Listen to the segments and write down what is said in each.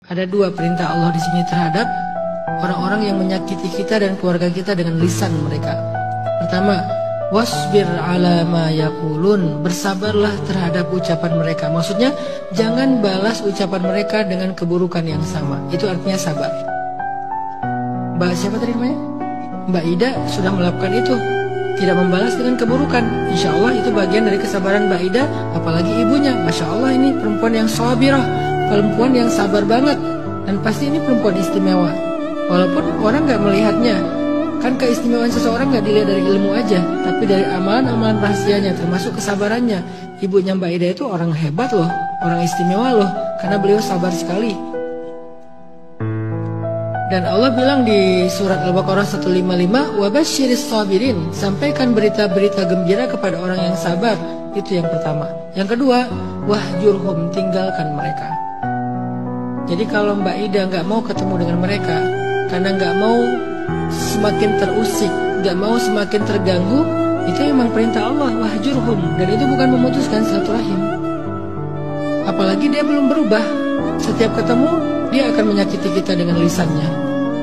Ada dua perintah Allah di sini terhadap orang-orang yang menyakiti kita dan keluarga kita dengan lisan mereka. Pertama, wasbir ala ma yaqulun, bersabarlah terhadap ucapan mereka. Maksudnya jangan balas ucapan mereka dengan keburukan yang sama. Itu artinya sabar. Mbak siapa tadi namanya? Mbak Ida sudah melakukan itu, tidak membalas dengan keburukan. Insya Allah itu bagian dari kesabaran Mbak Ida. Apalagi ibunya, Masya Allah ini perempuan yang sabirah, perempuan yang sabar banget. Dan pasti ini perempuan istimewa, walaupun orang gak melihatnya. Kan keistimewaan seseorang gak dilihat dari ilmu aja, tapi dari amalan-amalan rahasianya, termasuk kesabarannya. Ibunya Mbak Ida itu orang hebat loh, orang istimewa loh, karena beliau sabar sekali. Dan Allah bilang di surat Al-Baqarah 155, wabasyiris sabirin, sampaikan berita-berita gembira kepada orang yang sabar. Itu yang pertama. Yang kedua, wahjurhum, tinggalkan mereka. Jadi kalau Mbak Ida nggak mau ketemu dengan mereka, karena nggak mau semakin terusik, nggak mau semakin terganggu, itu memang perintah Allah, wahjurhum. Dan itu bukan memutuskan silaturahim. Apalagi dia belum berubah. Setiap ketemu, dia akan menyakiti kita dengan lisannya.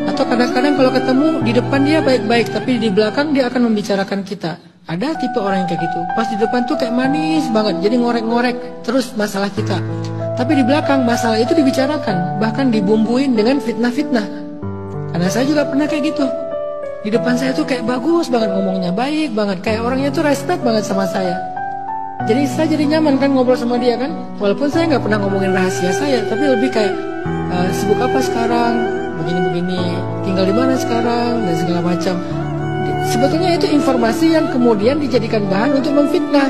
Atau kadang-kadang kalau ketemu, di depan dia baik-baik, tapi di belakang dia akan membicarakan kita. Ada tipe orang yang kayak gitu. Pas di depan tuh kayak manis banget, jadi ngorek-ngorek terus masalah kita. Tapi di belakang masalah itu dibicarakan, bahkan dibumbuin dengan fitnah-fitnah. Karena saya juga pernah kayak gitu. Di depan saya tuh kayak bagus banget ngomongnya, baik banget, kayak orangnya tuh respect banget sama saya. Jadi saya jadi nyaman kan ngobrol sama dia kan. Walaupun saya nggak pernah ngomongin rahasia saya, tapi lebih kayak sibuk apa sekarang, begini-begini, tinggal di mana sekarang, dan segala macam. Sebetulnya itu informasi yang kemudian dijadikan bahan untuk memfitnah,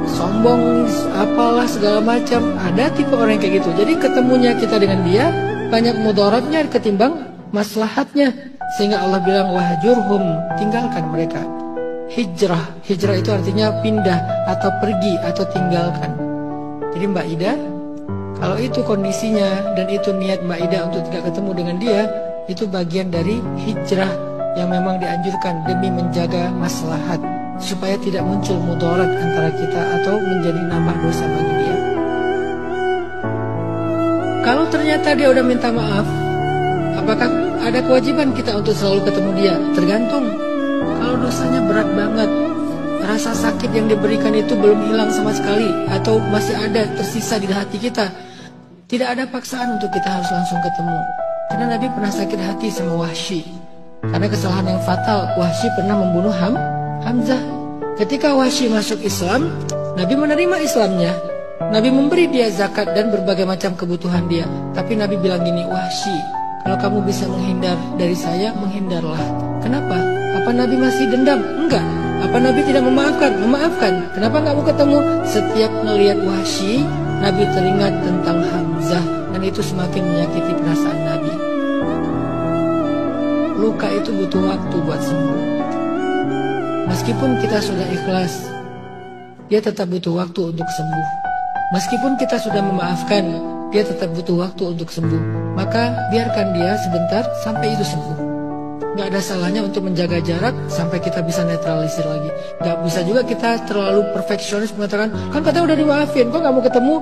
sombong, apalah segala macam. Ada tipe orang yang kayak gitu. Jadi ketemunya kita dengan dia banyak mudaratnya ketimbang maslahatnya. Sehingga Allah bilang wahjurhum, tinggalkan mereka. Hijrah itu artinya pindah atau pergi atau tinggalkan. Jadi Mbak Ida, kalau itu kondisinya dan itu niat Mbak Ida untuk tidak ketemu dengan dia, itu bagian dari hijrah yang memang dianjurkan demi menjaga maslahat, supaya tidak muncul mudarat antara kita atau menjadi nambah dosa bagi dia. Kalau ternyata dia udah minta maaf, apakah ada kewajiban kita untuk selalu ketemu dia? Tergantung. Kalau dosanya berat banget, rasa sakit yang diberikan itu belum hilang sama sekali, atau masih ada tersisa di hati kita, tidak ada paksaan untuk kita harus langsung ketemu. Karena Nabi pernah sakit hati sama Wahsy. Karena kesalahan yang fatal, Wahsy pernah membunuh Hamzah. Ketika Wahsy masuk Islam, Nabi menerima Islamnya. Nabi memberi dia zakat dan berbagai macam kebutuhan dia. Tapi Nabi bilang gini, Wahsy, kalau kamu bisa menghindar dari saya, menghindarlah. Kenapa? Apa Nabi masih dendam? Enggak. Apa Nabi tidak memaafkan? Memaafkan. Kenapa nggak mau ketemu? Setiap melihat Wahsy, Nabi teringat tentang Hamzah, dan itu semakin menyakiti perasaan Nabi. Luka itu butuh waktu buat sembuh. Meskipun kita sudah ikhlas, dia tetap butuh waktu untuk sembuh. Meskipun kita sudah memaafkan, dia tetap butuh waktu untuk sembuh. Maka biarkan dia sebentar sampai itu sembuh. Gak ada salahnya untuk menjaga jarak sampai kita bisa netralisir lagi. Gak bisa juga kita terlalu perfeksionis mengatakan, kan katanya udah dimaafin, kok gak mau ketemu?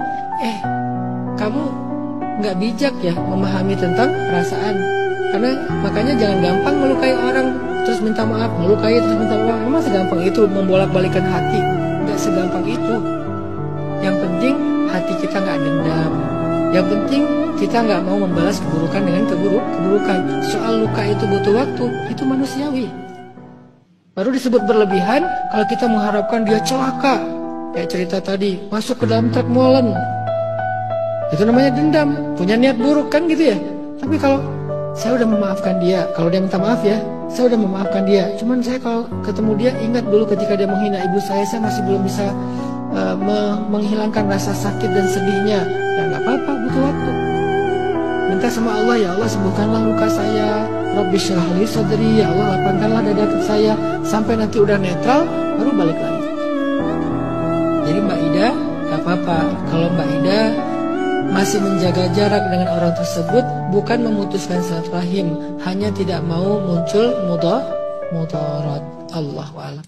Kamu gak bijak ya memahami tentang perasaan. Karena makanya jangan gampang melukai orang terus minta maaf, melukai terus minta maaf. Memang segampang itu membolak-balikan hati? Gak segampang itu. Yang penting hati kita gak dendam. Yang penting kita nggak mau membalas keburukan dengan keburukan. Soal luka itu butuh waktu, itu manusiawi. Baru disebut berlebihan kalau kita mengharapkan dia celaka. Kayak cerita tadi, masuk ke dalam truk molen. Itu namanya dendam, punya niat buruk kan gitu ya. Tapi kalau saya udah memaafkan dia, kalau dia minta maaf ya, saya udah memaafkan dia. Cuman saya kalau ketemu dia, ingat dulu ketika dia menghina ibu saya masih belum bisa menghilangkan rasa sakit dan sedihnya. Ya nggak apa-apa, butuh waktu. Minta sama Allah, ya Allah sembuhkanlah luka saya. Rabbi syrah li sadri, ya Allah lapangkanlah dada saya. Sampai nanti udah netral, baru balik lagi. Jadi Mbak Ida, gak apa-apa. Kalau Mbak Ida masih menjaga jarak dengan orang tersebut, bukan memutuskan silaturahim, hanya tidak mau muncul mudarat. Allahu a'lam.